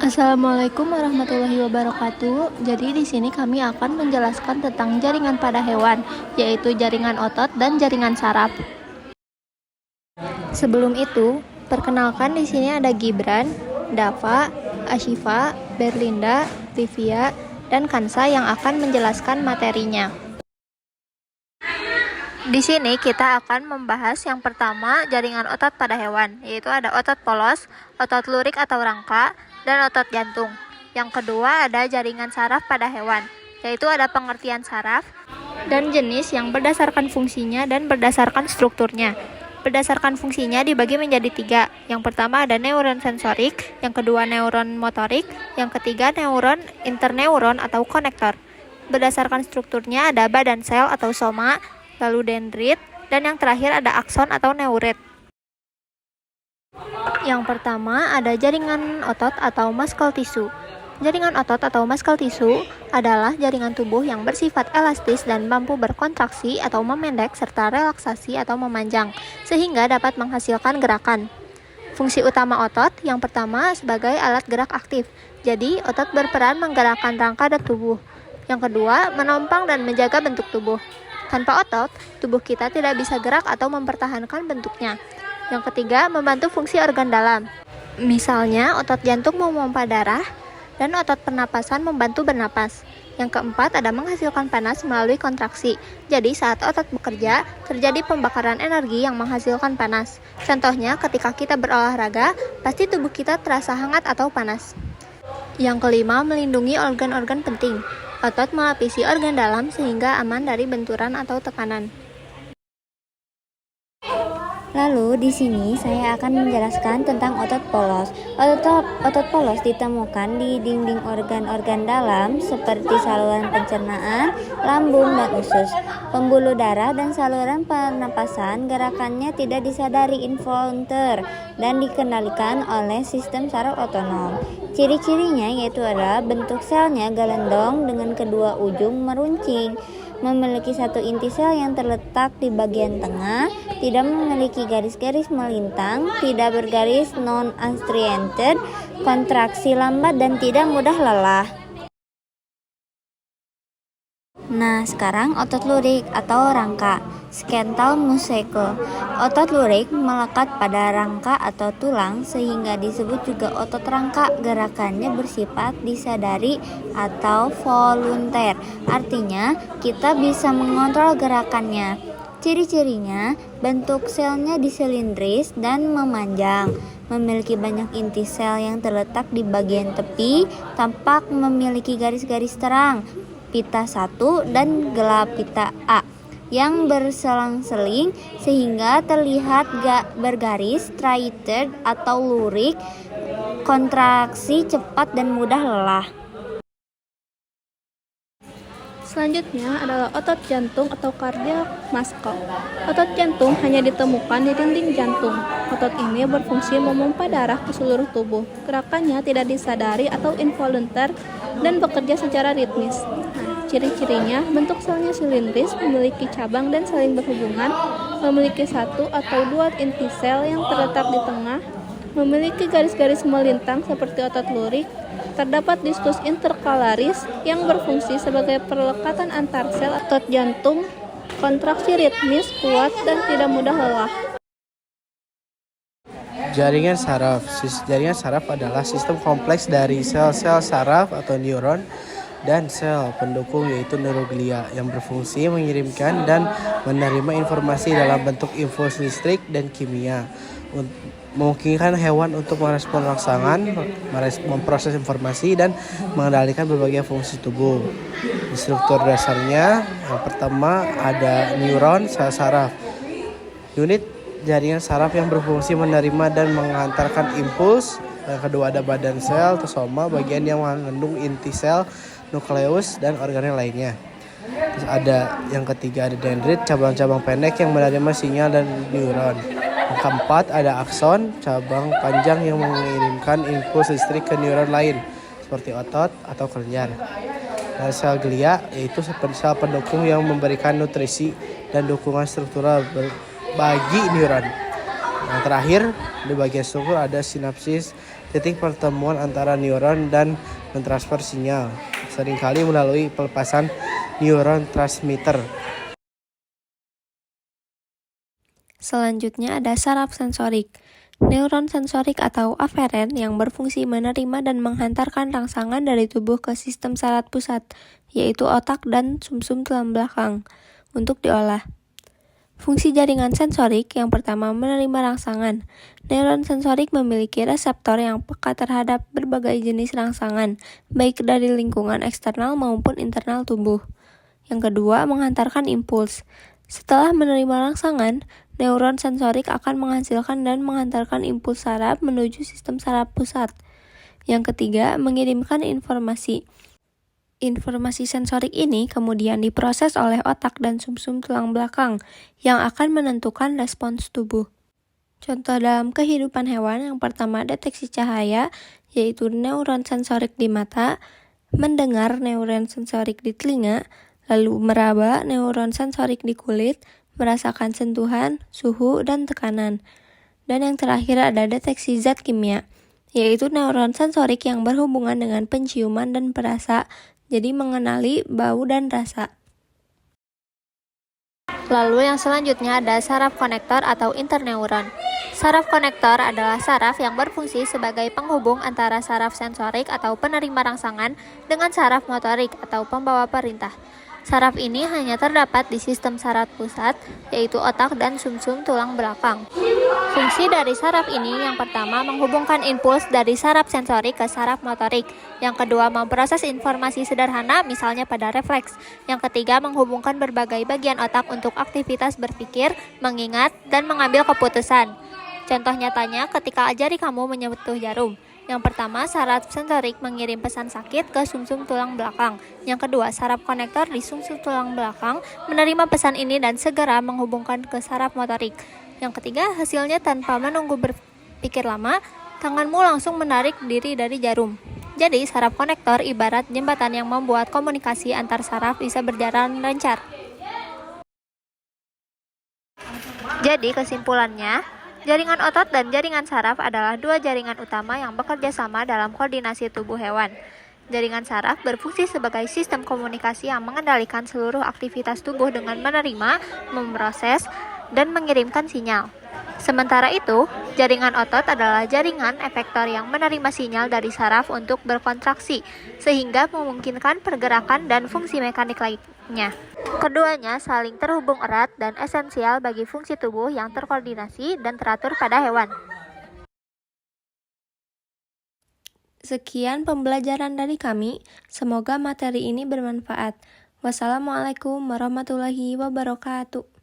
Assalamualaikum warahmatullahi wabarakatuh. Jadi di sini kami akan menjelaskan tentang jaringan pada hewan, yaitu jaringan otot dan jaringan saraf. Sebelum itu, perkenalkan di sini ada Gibran, Dava, Ashifa, Berlinda, Livia, dan Kansa yang akan menjelaskan materinya. Di sini kita akan membahas yang pertama jaringan otot pada hewan, yaitu ada otot polos, otot lurik atau rangka, dan otot jantung. Yang kedua ada jaringan saraf pada hewan, yaitu ada pengertian saraf dan jenis yang berdasarkan fungsinya dan berdasarkan strukturnya. Berdasarkan fungsinya dibagi menjadi 3. Yang pertama ada neuron sensorik, yang kedua neuron motorik, yang ketiga neuron interneuron atau konektor. Berdasarkan strukturnya ada badan sel atau soma, lalu dendrit, dan yang terakhir ada akson atau neurit. Yang pertama ada jaringan otot atau muscle tissue. Jaringan otot atau muscle tissue adalah jaringan tubuh yang bersifat elastis dan mampu berkontraksi atau memendek serta relaksasi atau memanjang, sehingga dapat menghasilkan gerakan. Fungsi utama otot yang pertama sebagai alat gerak aktif. Jadi, otot berperan menggerakkan rangka dan tubuh. Yang kedua, menopang dan menjaga bentuk tubuh. Tanpa otot, tubuh kita tidak bisa gerak atau mempertahankan bentuknya. Yang ketiga, membantu fungsi organ dalam. Misalnya, otot jantung memompa darah dan otot pernapasan membantu bernapas. Yang keempat, ada menghasilkan panas melalui kontraksi. Jadi, saat otot bekerja, terjadi pembakaran energi yang menghasilkan panas. Contohnya, ketika kita berolahraga, pasti tubuh kita terasa hangat atau panas. Yang kelima, melindungi organ-organ penting. Otot melapisi organ dalam sehingga aman dari benturan atau tekanan. Lalu di sini saya akan menjelaskan tentang otot polos. Otot polos ditemukan di dinding organ-organ dalam seperti saluran pencernaan, lambung, dan usus. Pembuluh darah dan saluran pernapasan gerakannya tidak disadari involunter dan dikendalikan oleh sistem saraf otonom. Ciri-cirinya yaitu adalah bentuk selnya gelendong dengan kedua ujung meruncing, memiliki satu inti sel yang terletak di bagian tengah, tidak memiliki garis-garis melintang, tidak bergaris non-striated, kontraksi lambat dan tidak mudah lelah. Nah, sekarang otot lurik atau rangka, skeletal muscle. Otot lurik melekat pada rangka atau tulang sehingga disebut juga otot rangka. Gerakannya bersifat disadari atau volunteer. Artinya, kita bisa mengontrol gerakannya. Ciri-cirinya, bentuk selnya disilindris dan memanjang. Memiliki banyak inti sel yang terletak di bagian tepi, tampak memiliki garis-garis terang, pita 1 dan gelap pita A yang berselang-seling sehingga terlihat bergaris striated atau lurik, kontraksi cepat dan mudah lelah. Selanjutnya adalah otot jantung atau cardiac muscle. Otot jantung hanya ditemukan di dinding jantung. Otot ini berfungsi memompa darah ke seluruh tubuh. Gerakannya tidak disadari atau involunter dan bekerja secara ritmis. Ciri-cirinya, bentuk selnya silindris, memiliki cabang dan saling berhubungan, memiliki 1 atau 2 inti sel yang terletak di tengah, memiliki garis-garis melintang seperti otot lurik. Terdapat diskus interkalaris yang berfungsi sebagai perlekatan antar sel. Otot jantung, kontraksi ritmis, kuat, dan tidak mudah lelah. Jaringan saraf. Jaringan saraf adalah sistem kompleks dari sel-sel saraf atau neuron dan sel pendukung yaitu neuroglia yang berfungsi mengirimkan dan menerima informasi dalam bentuk impuls listrik dan kimia. Memungkinkan hewan untuk merespon rangsangan, memproses informasi, dan mengendalikan berbagai fungsi tubuh. Di struktur dasarnya, yang pertama ada neuron sel saraf. Unit jaringan saraf yang berfungsi menerima dan mengantarkan impuls. Yang kedua ada badan sel atau soma, bagian yang mengandung inti sel, nukleus, dan organel lainnya. Terus ada yang ketiga ada dendrit, cabang-cabang pendek yang menerima sinyal dan neuron. Yang keempat ada akson, cabang panjang yang mengirimkan impuls listrik ke neuron lain seperti otot atau kelenjar. Dan sel glia yaitu sel pendukung yang memberikan nutrisi dan dukungan struktural bagi neuron. Yang terakhir di bagian struktur ada sinapsis, titik pertemuan antara neuron dan mentransfer sinyal, seringkali melalui pelepasan neuron transmitter. Selanjutnya ada saraf sensorik. Neuron sensorik atau aferen yang berfungsi menerima dan menghantarkan rangsangan dari tubuh ke sistem saraf pusat, yaitu otak dan sumsum tulang belakang, untuk diolah. Fungsi jaringan sensorik yang pertama menerima rangsangan. Neuron sensorik memiliki reseptor yang peka terhadap berbagai jenis rangsangan, baik dari lingkungan eksternal maupun internal tubuh. Yang kedua, menghantarkan impuls. Setelah menerima rangsangan, neuron sensorik akan menghasilkan dan menghantarkan impuls saraf menuju sistem saraf pusat. Yang ketiga, mengirimkan informasi. Informasi sensorik ini kemudian diproses oleh otak dan sumsum tulang belakang yang akan menentukan respons tubuh. Contoh dalam kehidupan hewan yang pertama deteksi cahaya, yaitu neuron sensorik di mata, mendengar neuron sensorik di telinga, lalu meraba neuron sensorik di kulit, merasakan sentuhan, suhu, dan tekanan. Dan yang terakhir ada deteksi zat kimia, yaitu neuron sensorik yang berhubungan dengan penciuman dan perasa, jadi mengenali bau dan rasa. Lalu yang selanjutnya ada saraf konektor atau interneuron. Saraf konektor adalah saraf yang berfungsi sebagai penghubung antara saraf sensorik atau penerima rangsangan dengan saraf motorik atau pembawa perintah. Saraf ini hanya terdapat di sistem saraf pusat, yaitu otak dan sumsum tulang belakang. Fungsi dari saraf ini yang pertama menghubungkan impuls dari saraf sensorik ke saraf motorik. Yang kedua memproses informasi sederhana misalnya pada refleks. Yang ketiga menghubungkan berbagai bagian otak untuk aktivitas berpikir, mengingat, dan mengambil keputusan. Contoh nyatanya ketika jari kamu menyentuh jarum. Yang pertama, saraf sensorik mengirim pesan sakit ke sumsum tulang belakang. Yang kedua, saraf konektor di sumsum tulang belakang menerima pesan ini dan segera menghubungkan ke saraf motorik. Yang ketiga, hasilnya tanpa menunggu berpikir lama, tanganmu langsung menarik diri dari jarum. Jadi, saraf konektor ibarat jembatan yang membuat komunikasi antar saraf bisa berjalan lancar. Jadi, kesimpulannya, jaringan otot dan jaringan saraf adalah dua jaringan utama yang bekerja sama dalam koordinasi tubuh hewan. Jaringan saraf berfungsi sebagai sistem komunikasi yang mengendalikan seluruh aktivitas tubuh dengan menerima, memproses, dan mengirimkan sinyal. Sementara itu, jaringan otot adalah jaringan efektor yang menerima sinyal dari saraf untuk berkontraksi, sehingga memungkinkan pergerakan dan fungsi mekanik lainnya. Keduanya saling terhubung erat dan esensial bagi fungsi tubuh yang terkoordinasi dan teratur pada hewan. Sekian pembelajaran dari kami, semoga materi ini bermanfaat. Wassalamualaikum warahmatullahi wabarakatuh.